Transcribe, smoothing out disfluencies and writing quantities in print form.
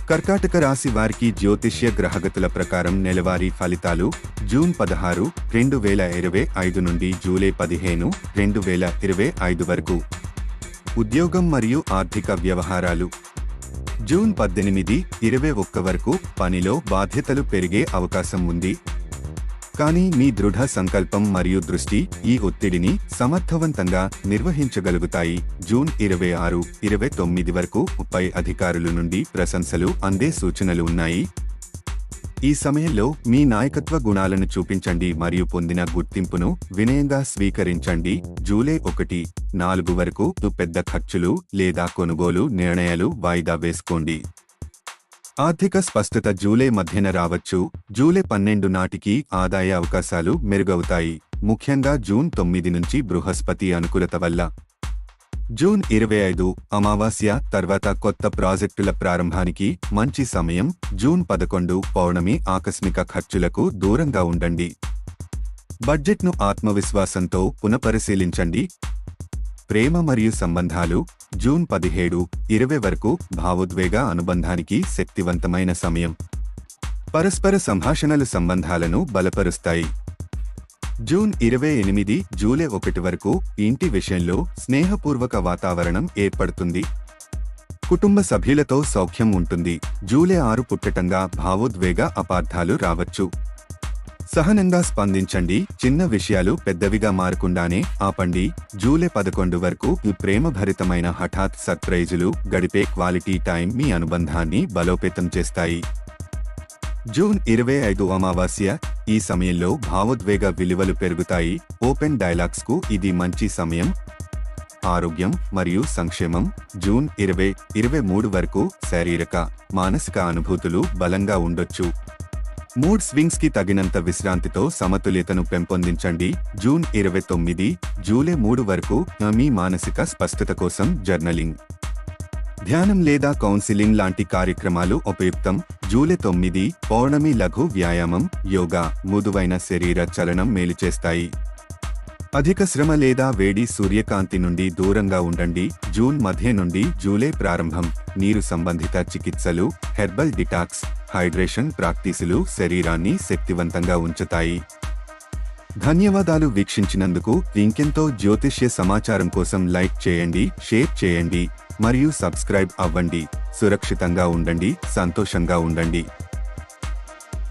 కర్కాటక రాశి వారికి జ్యోతిష్య గ్రహగతుల ప్రకారం నెలవారీ ఫలితాలు జూన్ 16, 2025 నుండి జూలై 15, 2025 వరకు. ఉద్యోగం మరియు ఆర్థిక వ్యవహారాలు జూన్ 18, 21 వరకు పనిలో బాధ్యతలు పెరిగే అవకాశం ఉంది. కానీ మీ దృఢ సంకల్పం మరియు దృష్టి ఈ ఒత్తిడిని సమర్థవంతంగా నిర్వహించగలుగుతాయి. జూన్ 26, 29 వరకు పై అధికారుల నుండి ప్రశంసలు అందే సూచనలు ఉన్నాయి. ఈ సమయంలో మీ నాయకత్వ గుణాలను చూపించండి మరియు పొందిన గుర్తింపును వినయంగా స్వీకరించండి. జూలై 1, 4 వరకు పెద్ద ఖర్చులు లేదా కొనుగోలు నిర్ణయాలు వాయిదా వేసుకోండి. ఆర్థిక స్పష్టత జూలై మధ్యన రావచ్చు. జూలై 12 నాటికి ఆదాయ అవకాశాలు మెరుగవుతాయి, ముఖ్యంగా జూన్ 9 నుంచి బృహస్పతి అనుకూలత వల్ల. జూన్ 25 అమావాస్య తర్వాత కొత్త ప్రాజెక్టుల ప్రారంభానికి మంచి సమయం. జూన్ 11 పౌర్ణమి ఆకస్మిక ఖర్చులకు దూరంగా ఉండండి. బడ్జెట్ను ఆత్మవిశ్వాసంతో పునఃపరిశీలించండి. ప్రేమ మరియు సంబంధాలు జూన్ 17, 20 వరకు భావోద్వేగ అనుబంధానికి శక్తివంతమైన సమయం. పరస్పర సంభాషణలు సంబంధాలను బలపరుస్తాయి. జూన్ 28, జూలై 1 వరకు ఇంటి విషయంలో స్నేహపూర్వక వాతావరణం ఏర్పడుతుంది. కుటుంబ సభ్యులతో సౌఖ్యం ఉంటుంది. జూలై 6 పుట్టటంగా భావోద్వేగ అపార్థాలు రావచ్చు. సహనంగా స్పందించండి. చిన్న విషయాలు పెద్దవిగా మారకుండానే ఆపండి. జూలై 11 వరకు ఈ ప్రేమభరితమైన హఠాత్ సర్ప్రైజులు గడిపే క్వాలిటీ టైం మీ అనుబంధాన్ని బలోపేతం చేస్తాయి. జూన్ 25 అమావాస్య ఈ సమయంలో భావోద్వేగ విలువలు పెరుగుతాయి. ఓపెన్ డైలాగ్స్కు ఇది మంచి సమయం. ఆరోగ్యం మరియు సంక్షేమం జూన్ 20, 23 వరకు శారీరక, మానసిక అనుభూతులు బలంగా ఉండొచ్చు. మూడ్ స్వింగ్స్ కి తగినంత విశ్రాంతితో సమతుల్యతను పెంపొందించండి. జూన్ 29, జూలై 3 వరకు మీ మానసిక స్పష్టత కోసం జర్నలింగ్, ధ్యానం లేదా కౌన్సిలింగ్ లాంటి కార్యక్రమాలు ఉపయుక్తం. జూలై 9 పౌర్ణమి లఘు వ్యాయామం, యోగా, మృదువైన శరీర చలనం మేలు చేస్తాయి. అధిక శ్రమ లేదా వేడి సూర్యకాంతి నుండి దూరంగా ఉండండి. జూన్ మధ్య నుండి జూలై ప్రారంభం నీరు సంబంధిత చికిత్సలు, హెర్బల్ డిటాక్స్, హైడ్రేషన్ ప్రాక్టీసులు శరీరాన్ని శక్తివంతంగా ఉంచుతాయి. ధన్యవాదాలు వీక్షించినందుకు. ఇంకెంతో జ్యోతిష్య సమాచారం కోసం లైక్ చేయండి, షేర్ చేయండి మరియు సబ్స్క్రైబ్ అవ్వండి. సురక్షితంగా ఉండండి, సంతోషంగా ఉండండి.